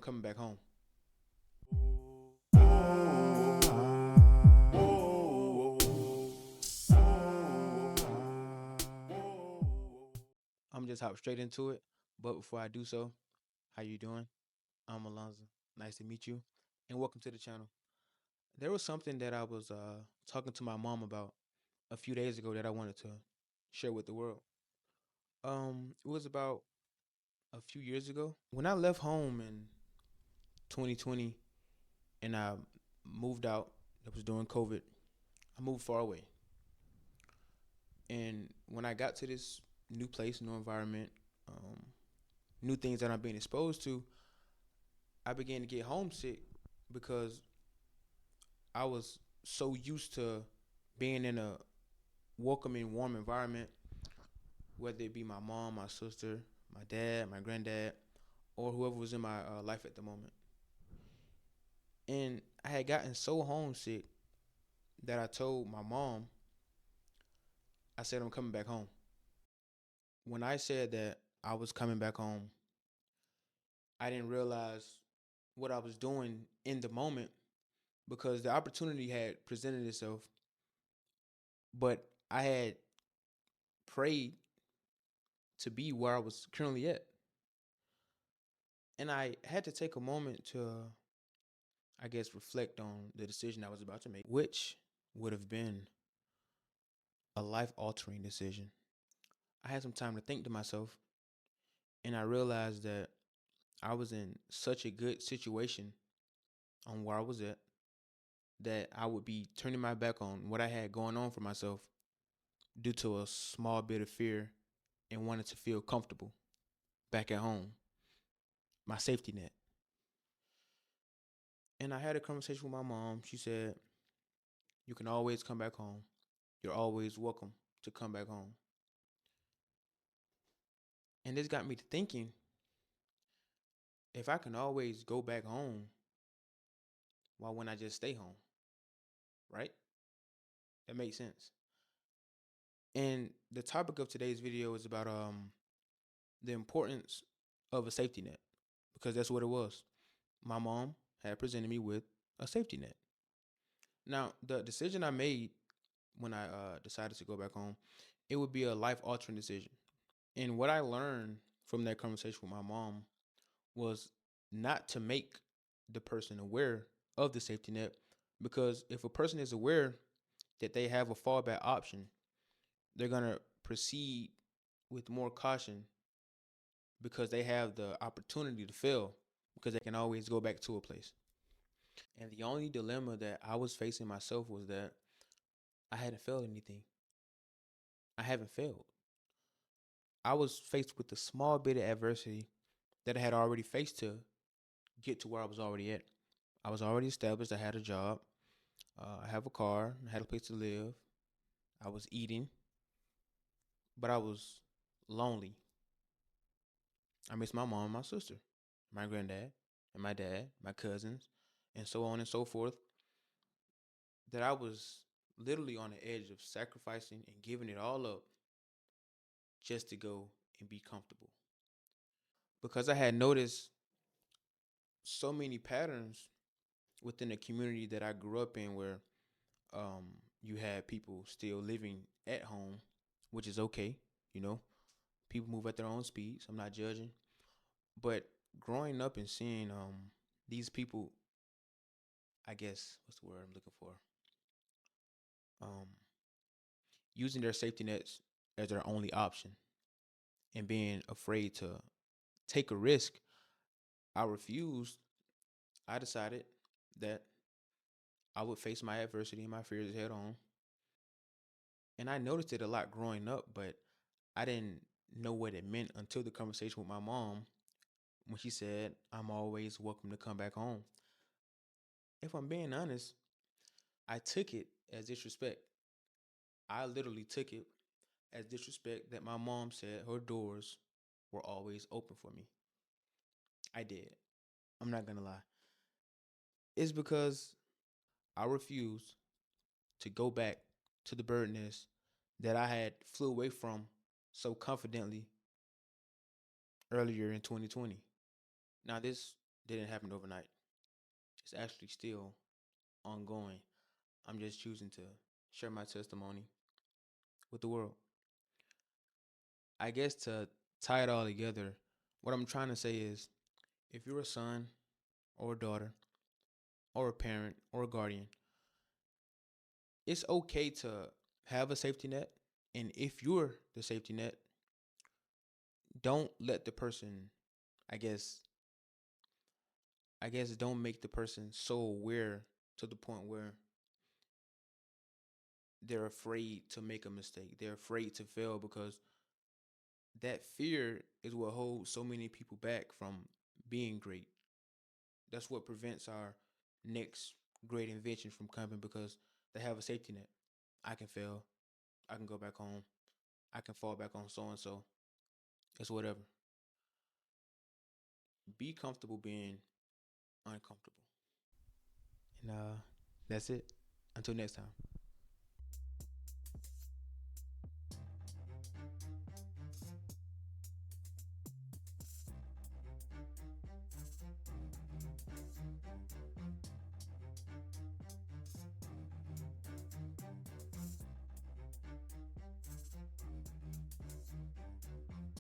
coming back home. I'm just hop straight into it. But before I do so, how you doing? I'm Alonzo. Nice to meet you, and welcome to the channel. There was something that I was talking to my mom about a few days ago that I wanted to share with the world. It was about a few years ago when I left home in 2020 and I moved out. It was during COVID. I moved far away, and when I got to this new place, new environment, um, new things that I'm being exposed to, I began to get homesick because I was so used to being in a welcoming, warm environment, whether it be my mom, my sister, my dad, my granddad, or whoever was in my life at the moment. And I had gotten so homesick that I told my mom, I said, I'm coming back home. When I said that I was coming back home, I didn't realize what I was doing in the moment because the opportunity had presented itself, but I had prayed to be where I was currently at. And I had to take a moment to, I guess, reflect on the decision I was about to make, which would have been a life altering decision. I had some time to think to myself, and I realized that I was in such a good situation on where I was at that I would be turning my back on what I had going on for myself due to a small bit of fear and wanted to feel comfortable back at home, my safety net. And I had a conversation with my mom. She said, you can always come back home. You're always welcome to come back home. And this got me to thinking, if I can always go back home, why wouldn't I just stay home? Right? That makes sense. And the topic of today's video is about the importance of a safety net, because that's what it was. My mom had presented me with a safety net. Now, the decision I made when I decided to go back home, it would be a life altering decision. And what I learned from that conversation with my mom was not to make the person aware of the safety net, because if a person is aware that they have a fallback option, they're going to proceed with more caution because they have the opportunity to fail because they can always go back to a place. And the only dilemma that I was facing myself was that I hadn't failed anything. I haven't failed. I was faced with a small bit of adversity that I had already faced to get to where I was already at. I was already established. I had a job. I have a car. I had a place to live. I was eating, but I was lonely. I missed my mom and my sister, my granddad and my dad, my cousins, and so on and so forth. That I was literally on the edge of sacrificing and giving it all up just to go and be comfortable. Because I had noticed so many patterns within the community that I grew up in where you had people still living at home, which is okay, you know. People move at their own speeds. I'm not judging. But growing up and seeing these people, I guess what's the word I'm looking for? Um Using their safety nets as their only option and being afraid to take a risk, I refused. I decided that I would face my adversity and my fears head on. And I noticed it a lot growing up, but I didn't know what it meant until the conversation with my mom when she said, I'm always welcome to come back home. If I'm being honest, I took it as disrespect. I literally took it as disrespect that my mom said her doors were always open for me. I did. I'm not gonna lie. It's because I refused to go back to the bird nest that I had flew away from so confidently earlier in 2020. Now, this didn't happen overnight. It's actually still ongoing. I'm just choosing to share my testimony with the world. I guess to tie it all together, what I'm trying to say is if you're a son or a daughter or a parent or a guardian, it's okay to have a safety net. And if you're the safety net, don't let the person, I guess, don't make the person so aware to the point where they're afraid to make a mistake. They're afraid to fail because that fear is what holds so many people back from being great. That's what prevents our next great invention from coming because they have a safety net. I can fail. I can go back home. I can fall back on so and so. It's whatever. Be comfortable being uncomfortable. And that's it. Until next time.